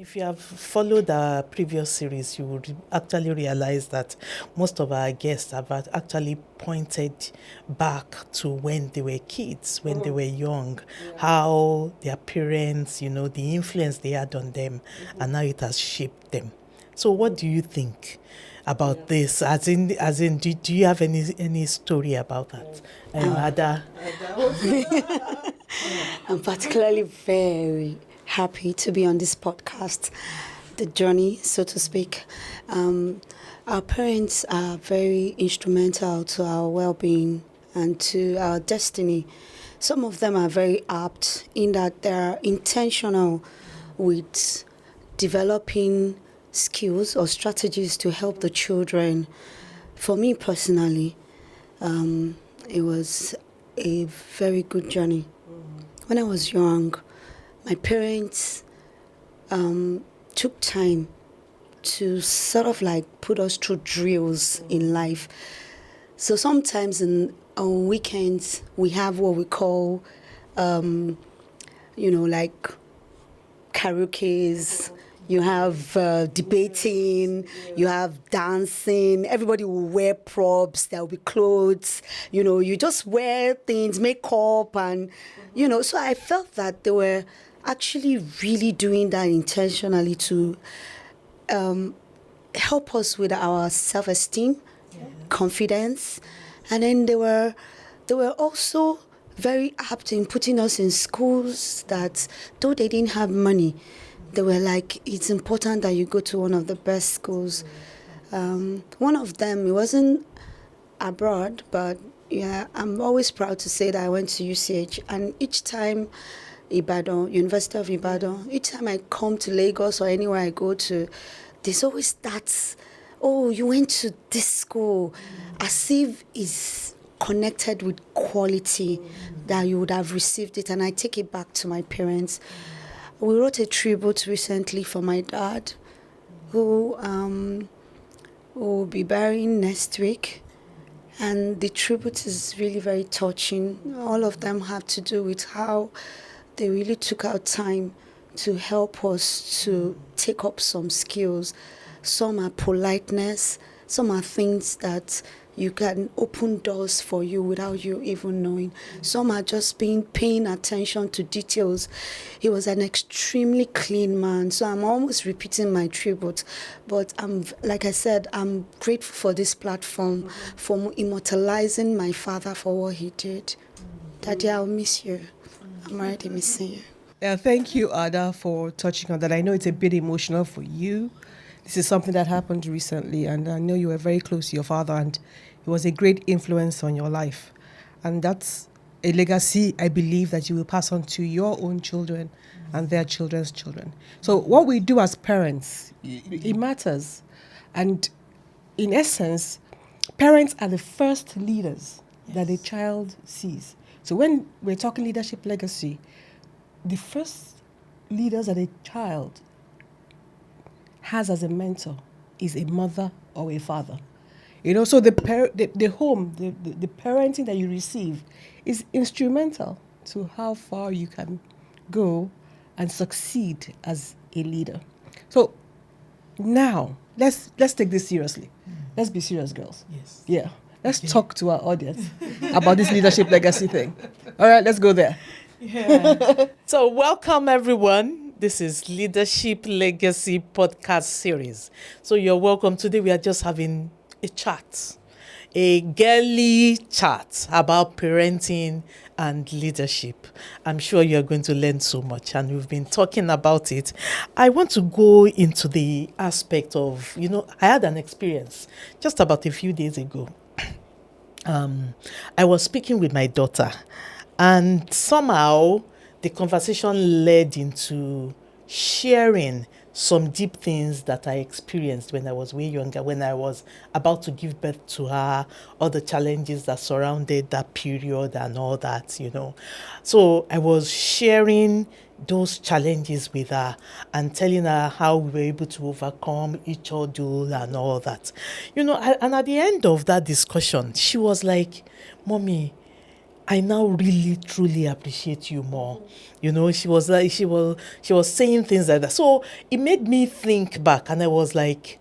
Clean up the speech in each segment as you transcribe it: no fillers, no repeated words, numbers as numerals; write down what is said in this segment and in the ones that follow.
If you have followed our previous series, you would actually realize that most of our guests have actually pointed back to when they were kids, when they were young, how their parents, the influence they had on them, and how it has shaped them. So what do you think about this? As in, do you have any story about that? Ada? I'm particularly very happy to be on this podcast, the journey, so to speak. Our parents are very instrumental to our well-being and to our destiny. Some of them are very apt in that they're intentional with developing skills or strategies to help the children. For me personally, it was a very good journey. When I was young, my parents took time to sort of like put us through drills in life. So sometimes on weekends, we have what we call, like karaoke's. You have debating, you have dancing, everybody will wear props, there will be clothes, you just wear things, makeup, and, so I felt that they were actually really doing that intentionally to help us with our self-esteem, confidence, and then they were also very apt in putting us in schools that, though they didn't have money, they were like, it's important that you go to one of the best schools. One of them, it wasn't abroad, but yeah, I'm always proud to say that I went to UCH. And each time, University of Ibadan, each time I come to Lagos or anywhere I go to, there's always that, oh, you went to this school, as if it's connected with quality, that you would have received it. And I take it back to my parents. We wrote a tribute recently for my dad, who will be burying next week. And the tribute is really very touching. All of them have to do with how they really took out time to help us to take up some skills. Some are politeness, some are things that you can open doors for you without you even knowing. Some are just paying attention to details. He was an extremely clean man, so I'm almost repeating my tribute. But like I said, I'm grateful for this platform, for immortalizing my father for what he did. Daddy, I'll miss you. I'm already missing you. Yeah, thank you, Ada, for touching on that. I know it's a bit emotional for you. This is something that happened recently, and I know you were very close to your father, and he was a great influence on your life. And that's a legacy, I believe, that you will pass on to your own children and their children's children. So what we do as parents, it matters. And in essence, parents are the first leaders that a child sees. So when we're talking leadership legacy, the first leaders that a child has as a mentor is a mother or a father. So the home, the parenting that you receive is instrumental to how far you can go and succeed as a leader. So now, let's take this seriously. Let's be serious, girls. Yes. Yeah. Let's talk to our audience about this leadership legacy thing. All right, let's go there. Yeah. So welcome, everyone. This is Leadership Legacy Podcast Series. So you're welcome. Today we are just having a chat, a girly chat about parenting and leadership. I'm sure you're going to learn so much, and we've been talking about it. I want to go into the aspect of, I had an experience just about a few days ago. I was speaking with my daughter, and somehow the conversation led into sharing some deep things that I experienced when I was way younger, when I was about to give birth to her, all the challenges that surrounded that period and all that, So I was sharing those challenges with her and telling her how we were able to overcome each ordeal and all that. And at the end of that discussion, she was like, Mommy, I now really truly appreciate you more. You know, she was like, she was saying things like that. So it made me think back, and I was like,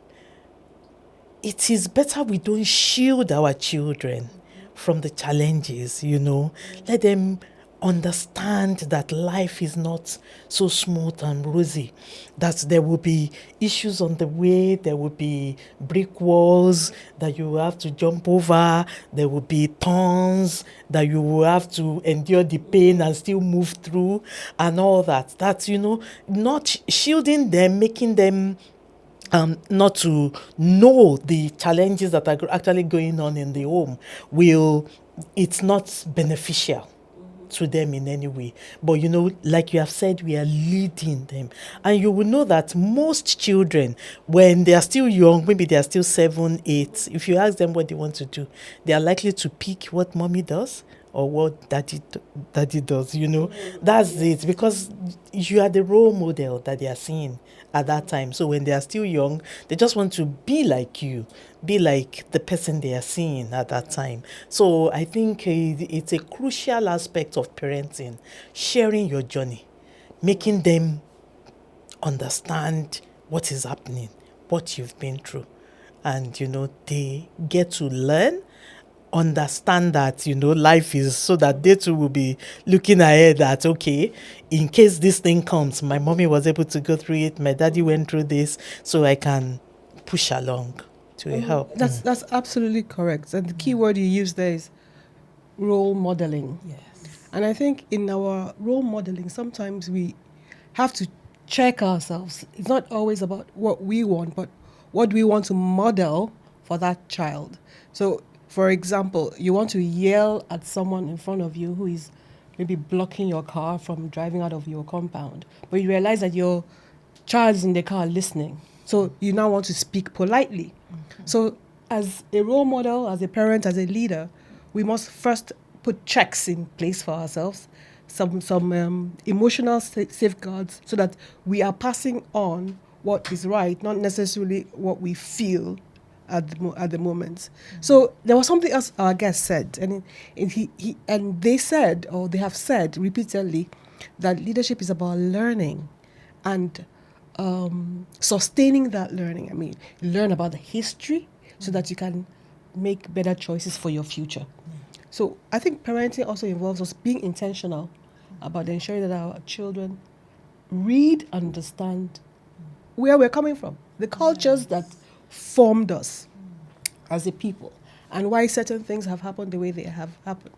it is better we don't shield our children from the challenges, you know. Let them understand that life is not so smooth and rosy, that there will be issues on the way, there will be brick walls that you will have to jump over, there will be thorns that you will have to endure the pain and still move through, and all that. That's, you know, not shielding them, making them not to know the challenges that are actually going on in the home it's not beneficial to them in any way. But you know, like you have said, we are leading them. And you will know that most children, when they are still young, maybe they are still 7, 8, if you ask them what they want to do, they are likely to pick what mommy does or what daddy does, you know. That's it, because you are the role model that they are seeing at that time. So when they are still young, they just want to be like you, be like the person they are seeing at that time. So I think it's a crucial aspect of parenting, sharing your journey, making them understand what is happening, what you've been through. And, you know, they get to learn, understand that, you know, life is, so that they too will be looking ahead at, okay, in case this thing comes, my mommy was able to go through it, my daddy went through this, so I can push along to help. That's absolutely correct. And the key word you use there is role modeling. Yes. And I think in our role modeling, sometimes we have to check ourselves. It's not always about what we want, but what we want to model for that child. So, for example, you want to yell at someone in front of you who is maybe blocking your car from driving out of your compound, but you realize that your child is in the car listening. So you now want to speak politely. Mm-hmm. So as a role model, as a parent, as a leader, we must first put checks in place for ourselves, some emotional safeguards, so that we are passing on what is right, not necessarily what we feel at the moment. Mm-hmm. So there was something else our guest said, and they said, or they have said repeatedly, that leadership is about learning and sustaining that learning. I mean, learn about the history so that you can make better choices for your future. So I think parenting also involves us being intentional about ensuring that our children read, understand where we're coming from, the cultures that formed us as a people, and why certain things have happened the way they have happened.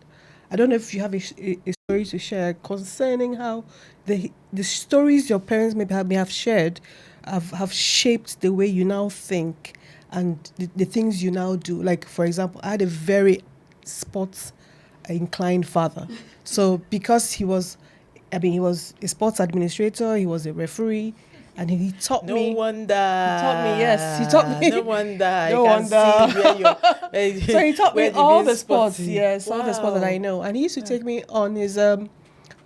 I don't know if you have a story to share concerning how the stories your parents may have shared have shaped the way you now think and the things you now do. Like, for example, I had a very sports inclined father. So because he was a sports administrator, he was a referee, and he taught me. No wonder. He taught me, yes. He taught me. No wonder. No wonder. So he taught me all the sports, yes, wow. all the sports that I know. And he used to take me on his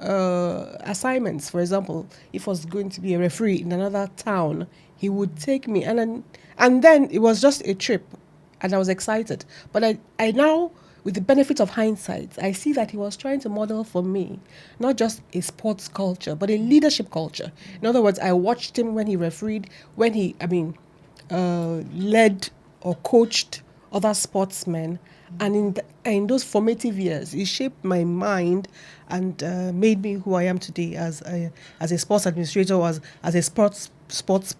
assignments. For example, if I was going to be a referee in another town, he would take me. And then it was just a trip, and I was excited. But I now, with the benefit of hindsight, I see that he was trying to model for me not just a sports culture, but a leadership culture. In other words, I watched him when he refereed, when he, led or coached other sportsmen. And in those formative years, he shaped my mind and made me who I am today as a sports administrator, or as a sports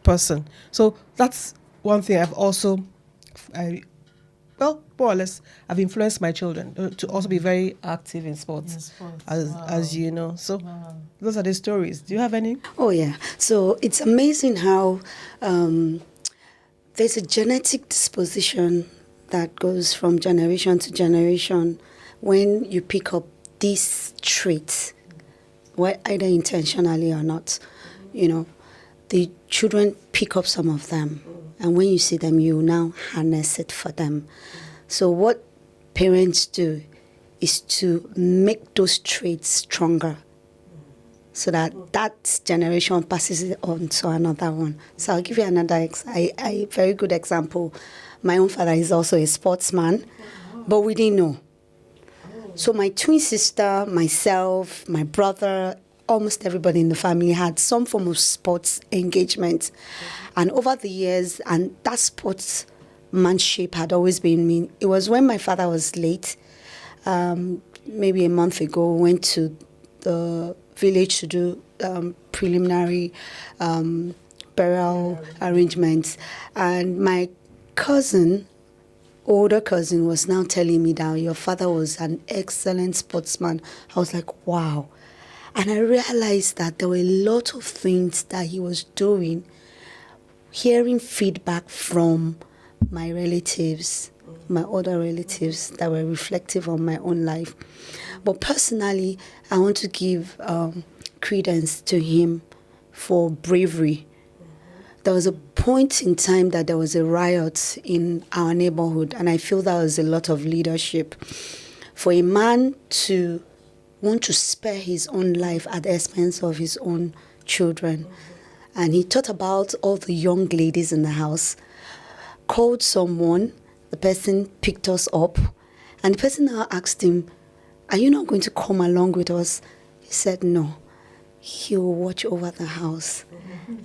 person. So that's one thing I've also, more or less, I've influenced my children to also be very active in sports, as you know. So those are the stories. Do you have any? Oh, yeah. So it's amazing how there's a genetic disposition that goes from generation to generation when you pick up these traits, either intentionally or not. You know, the children pick up some of them. And when you see them, you now harness it for them. So what parents do is to make those traits stronger so that generation passes it on to another one. So I'll give you another a very good example. My own father is also a sportsman, but we didn't know. So my twin sister, myself, my brother, almost everybody in the family had some form of sports engagement. And over the years, and that sportsmanship had always been me. It was when my father was late, maybe a month ago, went to the village to do preliminary burial arrangements. And my older cousin was now telling me that your father was an excellent sportsman. I was like, wow. And I realized that there were a lot of things that he was doing, hearing feedback from my relatives, my other relatives that were reflective on my own life. But personally, I want to give credence to him for bravery. There was a point in time that there was a riot in our neighborhood, and I feel that was a lot of leadership. For a man to want to spare his own life at the expense of his own children. And he thought about all the young ladies in the house, called someone, the person picked us up, and the person now asked him, "Are you not going to come along with us?" He said, "No. He will watch over the house."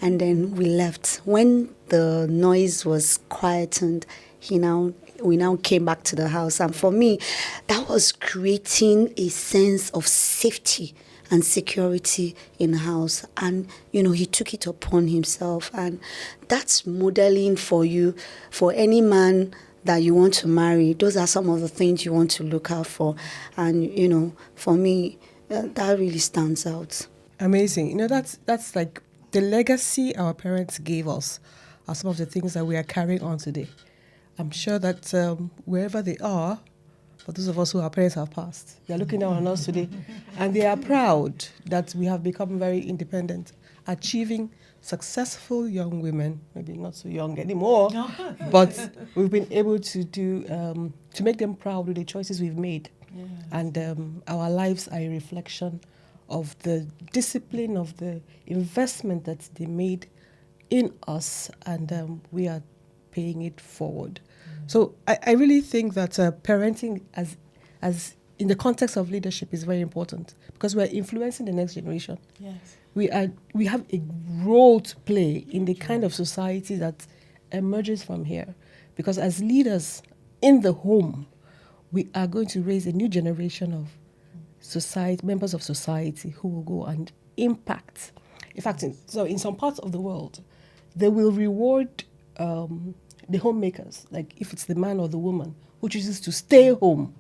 And then we left. When the noise was quietened, we now came back to the house. And for me, that was creating a sense of safety and security in the house. And, he took it upon himself. And that's modeling for you, for any man that you want to marry. Those are some of the things you want to look out for. And, for me, that really stands out. Amazing. That's like the legacy our parents gave us are some of the things that we are carrying on today. I'm sure that wherever they are, for those of us who our parents have passed, they're looking down on us today, and they are proud that we have become very independent, achieving successful young women, maybe not so young anymore, but we've been able to do, to make them proud with the choices we've made. Yes. And our lives are a reflection of the discipline, of the investment that they made in us, and we are paying it forward. So I really think that parenting as in the context of leadership is very important, because we're influencing the next generation. Yes. We have a role to play in the kind of society that emerges from here, because as leaders in the home, we are going to raise a new generation of members of society who will go and impact. In fact, in some parts of the world, they will reward the homemakers, like if it's the man or the woman who chooses to stay home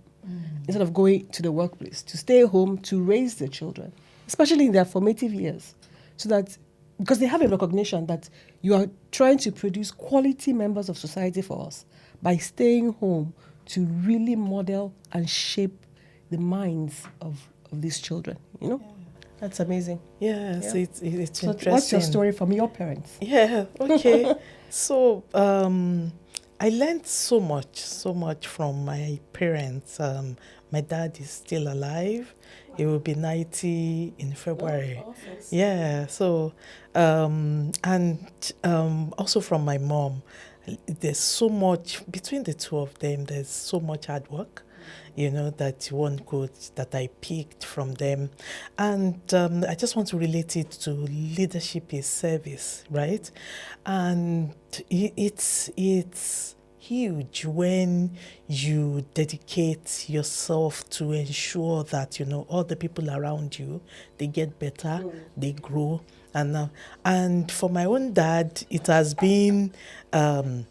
instead of going to the workplace, to stay home to raise their children, especially in their formative years, so that because they have a recognition that you are trying to produce quality members of society for us by staying home to really model and shape the minds of these children, Yeah. That's amazing. Yes, yeah. It's so interesting. What's your story from your parents? Yeah, okay. So I learned so much from my parents. My dad is still alive. He will be 90 in February. Oh, awesome. Yeah, so, also from my mom. There's so much, between the two of them, there's so much hard work. That I picked from them. And I just want to relate it to leadership is service, right? And it's huge when you dedicate yourself to ensure that, all the people around you, they get better, they grow. And for my own dad, it has been an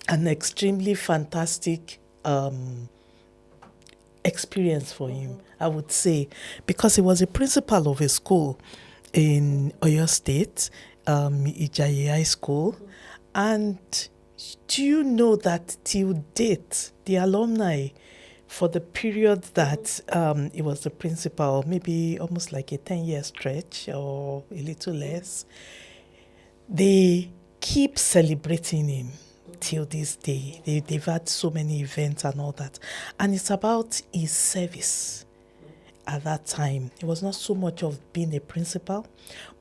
extremely fantastic experience for him, I would say, because he was a principal of a school in Oyo State, Ijayi High School. And do you know that till date, the alumni for the period that he was the principal, maybe almost like a 10-year stretch or a little less, they keep celebrating him. Till this day, they've had so many events and all that, and it's about his service. at that time. It was not so much of being a principal,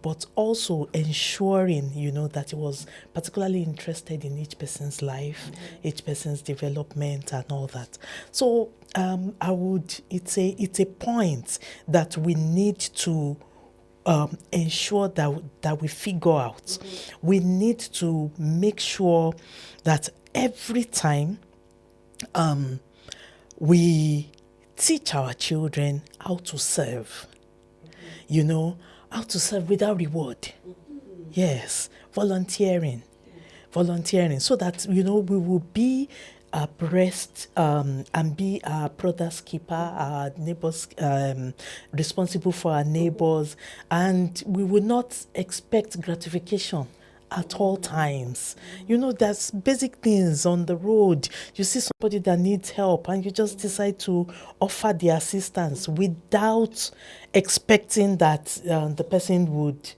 but also ensuring, that he was particularly interested in each person's life, each person's development and all that. So it's a point that we need to ensure that we figure out. We need to make sure that every time we teach our children how to serve, how to serve without reward. Yes, volunteering, so that, we will be abreast and be our brother's keeper, our neighbors, responsible for our neighbors, and we will not expect gratification at all times. There's basic things on the road. You see somebody that needs help and you just decide to offer the assistance without expecting that the person would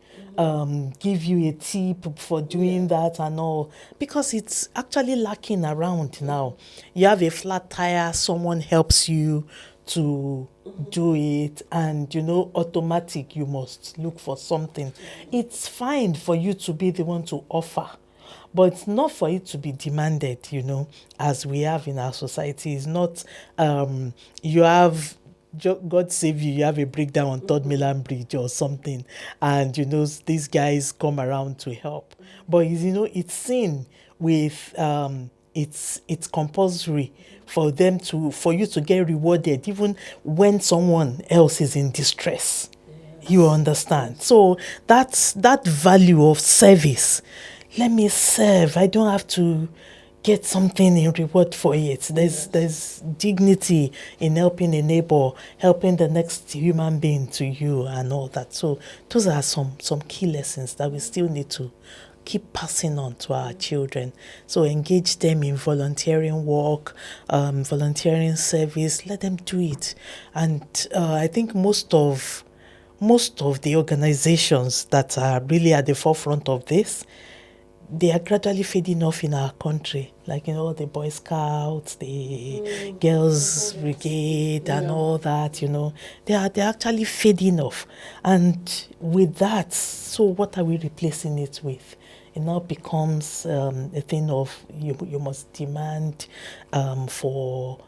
give you a tip for doing that and all, because it's actually lacking around now. You have a flat tire, someone helps you to do it, and automatic, you must look for something. It's fine for you to be the one to offer, but it's not for it to be demanded, as we have in our society. It's not you have, God save you, you have a breakdown on Third Milan Bridge or something, and these guys come around to help. But it's seen with it's compulsory for you to get rewarded even when someone else is in distress. You understand? So that's that value of service. Let me serve. I don't have to get something in reward for it. There's dignity in helping a neighbor, helping the next human being to you and all that. So those are some key lessons that we still need to keep passing on to our children. So engage them in volunteering work, volunteering service. Let them do it. And I think most of the organizations that are really at the forefront of this, they are gradually fading off in our country, like the Boy Scouts, the Girls Brigade, and all that. They're actually fading off. And with that, so what are we replacing it with? It now becomes a thing of you must demand for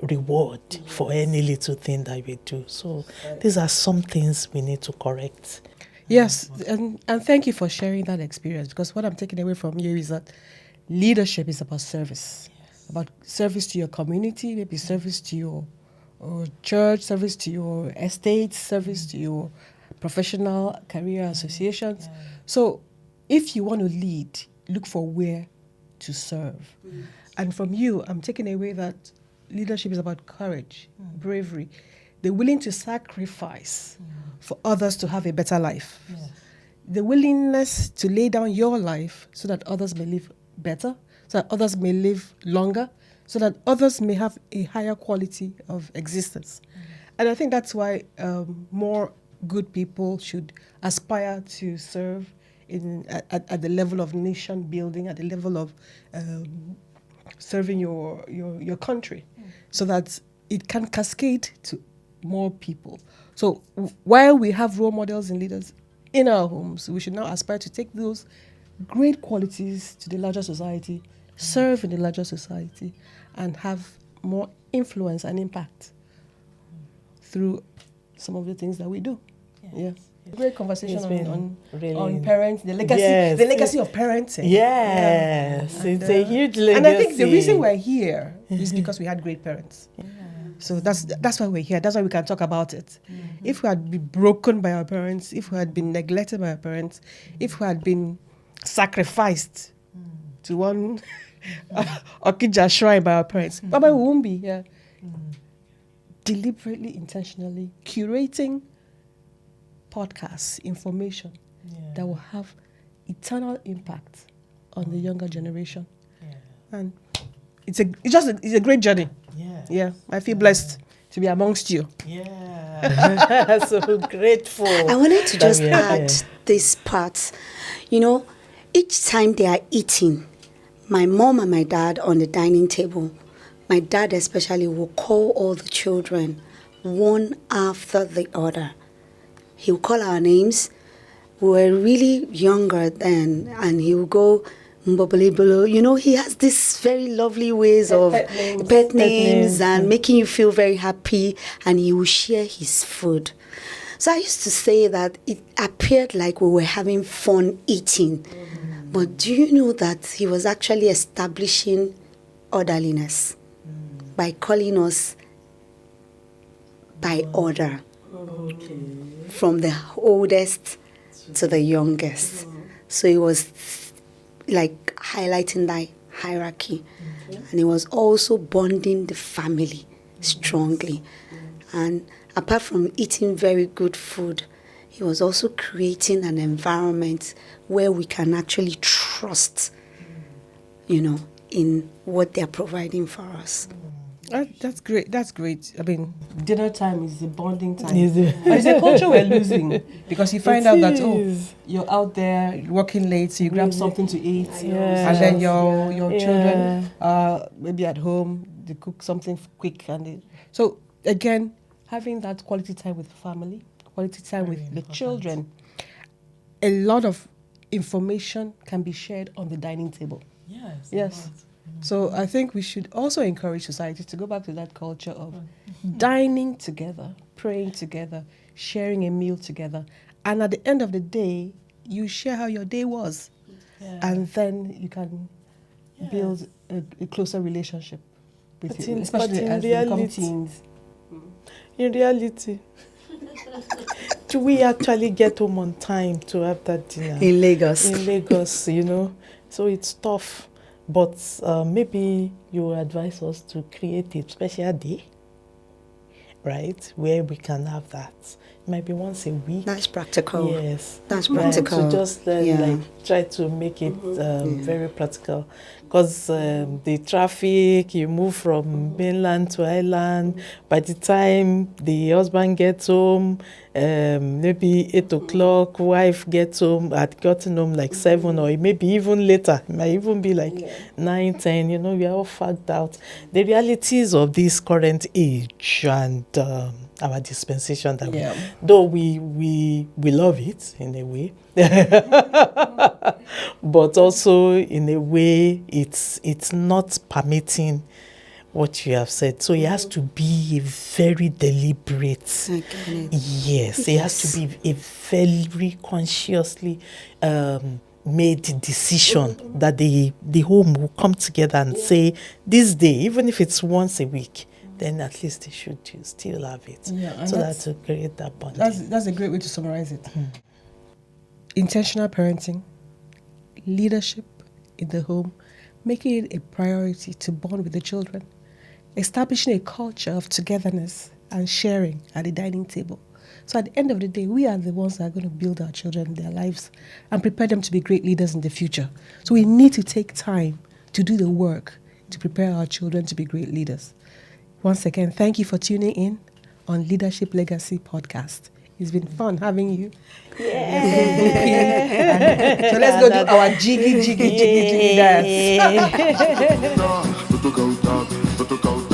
reward for any little thing that we do. So these are some things we need to correct. Yes, and thank you for sharing that experience, because what I'm taking away from you is that leadership is about service, about service to your community, maybe service to your church, service to your estate, service to your professional career associations. So if you want to lead, look for where to serve. And from you, I'm taking away that leadership is about courage, bravery. They're willing to sacrifice for others to have a better life. Yes. The willingness to lay down your life so that others may live better, so that others may live longer, so that others may have a higher quality of existence. And I think that's why more good people should aspire to serve at the level of nation building, at the level of serving your country, so that it can cascade to more people. So while we have role models and leaders in our homes, we should now aspire to take those great qualities to the larger society, serve in the larger society, and have more influence and impact through some of the things that we do. Yes. Great conversation on parents, the legacy of parenting. Yes, it's a huge legacy. And I think the reason we're here is because we had great parents. Yeah. So that's why we're here. That's why we can talk about it. If we had been broken by our parents, if we had been neglected by our parents, if we had been sacrificed to one Okija shrine by our parents, Baba, we won't be here. Deliberately, intentionally curating podcasts, information that will have eternal impact on the younger generation. And it's a great journey. Yeah, I feel blessed to be amongst you. Yeah, so grateful. I wanted to just add this part. Each time they are eating, my mom and my dad on the dining table, my dad especially will call all the children one after the other. He would call our names. We were really younger then, and he would go, Mbobolibolo. You know, he has this very lovely ways of pet names and making you feel very happy, and he will share his food. So I used to say that it appeared like we were having fun eating. But do you know that he was actually establishing orderliness by calling us by order, from the oldest to the youngest. So it was like highlighting that hierarchy. And it was also bonding the family strongly. And apart from eating very good food, he was also creating an environment where we can actually trust, in what they're providing for us. That's great. That's great. I mean, dinner time is a bonding time. Is it? But it's a culture we're losing, because you find out that, is. you're out there working late, so you grab something to eat, Yes. and then your children maybe at home, they cook something quick. So again, having that quality time with family, quality time with the children, a lot of information can be shared on the dining table. Yes. So I think we should also encourage society to go back to that culture of dining together, praying together, sharing a meal together. And at the end of the day, you share how your day was. And then you can build a closer relationship with it, especially as they become teens. In reality, do we actually get home on time to have that dinner? In Lagos. In Lagos, So it's tough. But maybe you advise us to create a special day, right, where we can have that. It might be once a week. That's practical. Yes. That's practical. So just try to make it very practical. Because the traffic, you move from mainland to island. By the time the husband gets home, maybe 8 o'clock, wife gets home, had gotten home like 7, or maybe even later. It might even be like 9, 10. We are all fagged out. The realities of this current age and our dispensation, that though we love it in a way, but also in a way it's not permitting what you have said. So it has to be a very deliberate. Yes, it has to be a very consciously made decision that the home will come together and say, this day, even if it's once a week, then at least they should still have it. So that to create that bond. That's a great way to summarize it. Intentional parenting, leadership in the home, making it a priority to bond with the children, establishing a culture of togetherness and sharing at the dining table. So at the end of the day, we are the ones that are going to build our children, their lives, and prepare them to be great leaders in the future. So we need to take time to do the work to prepare our children to be great leaders. Once again, thank you for tuning in on Leadership Legacy Podcast. It's been fun having you. Yeah. So let's go do our jiggy dance.